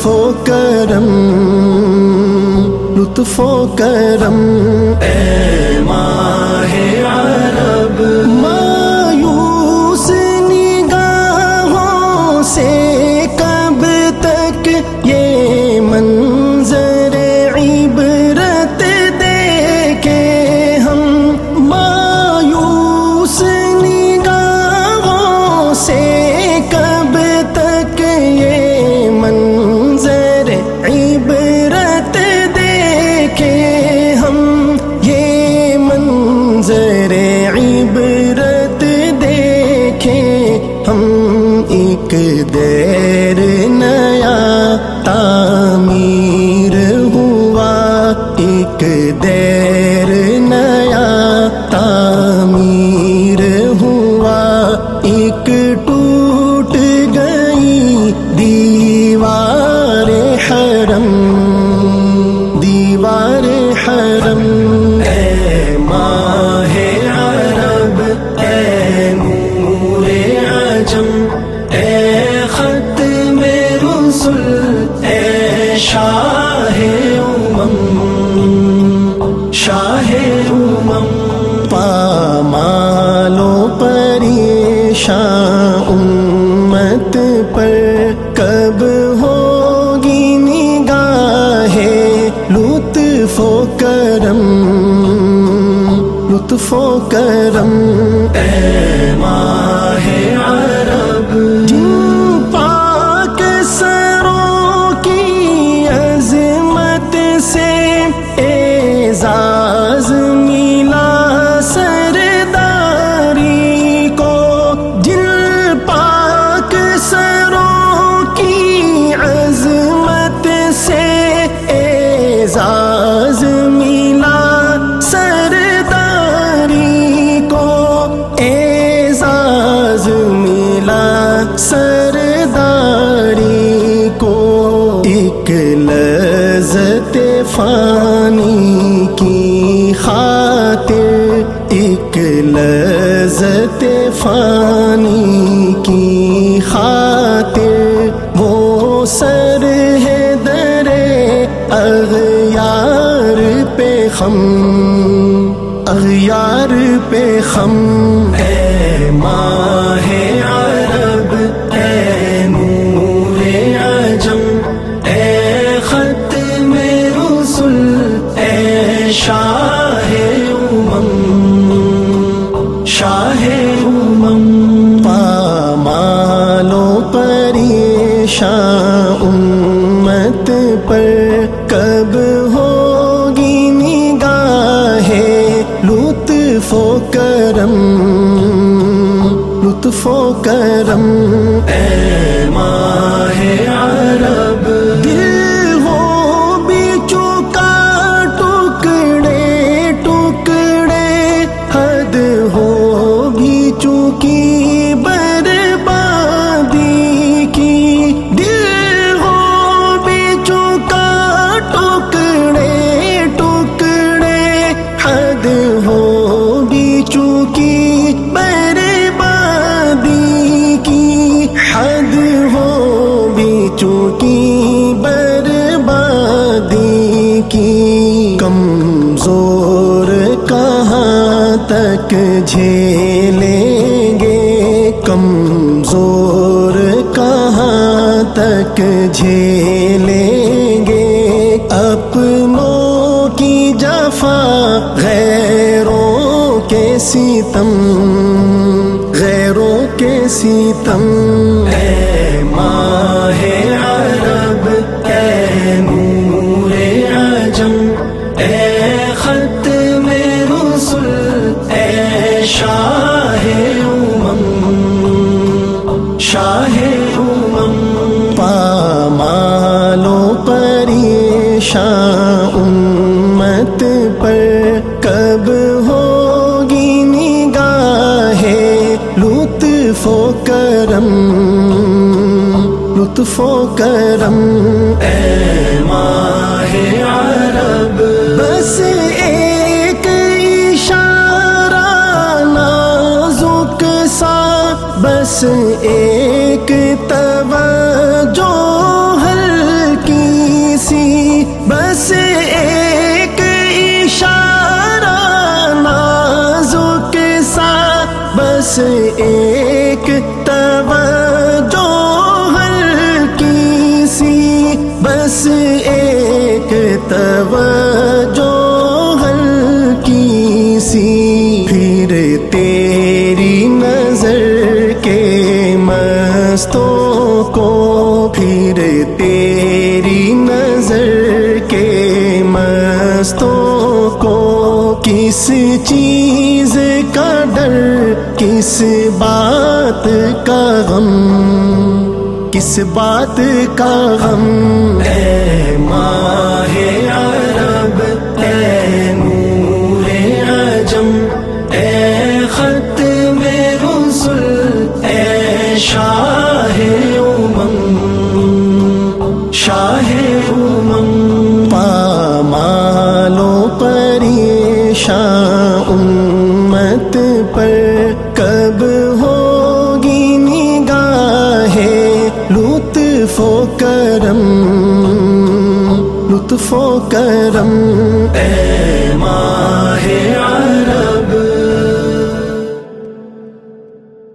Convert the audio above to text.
و کرم، لطف و کرم، اے ماہ عرب مایوس نگاہوں سے کب تک یہ منظر عبرت دیکھے ہم، مایوس نگاہوں سے کب تک یہ منظر عبرت دیکھے ہم، یہ منظر عبرت دیکھے ہم، ایک دیر نیا تعمیر ہوا، ایک دیر نیا تعمیر ہوا، ایک ٹوٹ گئی دیوار حرم، دیوار حرم، اے ماہ عرب، اے نور عجم، اے ختم رسل، اے شاہ شاہ پامال و پریشان امت پر کب ہوگی نگاہ لطف و کرم، لطف و کرم، اے ماہ عرب جن پاک سروں کی عظمت سے اعزاز ملا سرداری کو، جن پاک سروں کی عظمت سے اعزاز ملا سرداری کو، اعزاز ملا سرداری کو، ایک لذت فانی کی خاطر، ایک لذت فانی کی خاطر، وہ سر ہے در اغیار پہ خم، اغیار پہ خم، اے ماہ عرب، اے نور عجم، اے ختم رسل، اے شاہ شاہ پامال و پریشان امت پر کب ہوگی نگاہ لطف و کرم، لطف و کرم، اے ماہ عرب دل ہو بچکا ٹکڑے ٹکڑے، حد ہو بھی چکی بربادی کی، دل ہو بچکا ٹکڑے ٹکڑے، حد ہو بھی چکی بربادی کی، حد ہو بھی چکی بربادی کی، کمزور کہاں تک جھیلیں گے، کمزور کہاں تک جھیلیں گے، اپنوں کی جفا غیروں کے ستم، غیروں کے ستم، اے ماہ عرب، اے نور عجم، اے ختم رسل، اے شاہ شاہ پامال و پریشان امت پر کب ہوگی نگاہ لطف و کرم، لطف و کرم، اے ماہ عرب بس ایک اشارہ نازک سا، بس ایک توجہ ہلکی ایک توجہ ہلکی سی، بس ایک توجہ ہلکی سی، پھر تیری نظر کے مستوں کو، پھر تیری نظر کے مستوں کو، کس چیز کا ڈر، کس بات کا غم، کس بات کا غم، اے ماہ عرب، اے نور عجم، اے ختم رسل، اے شاہ شاہ پامال و پریشان امت پر کب ہوگی نگاہ لطف و کرم، لطف و کرم، اے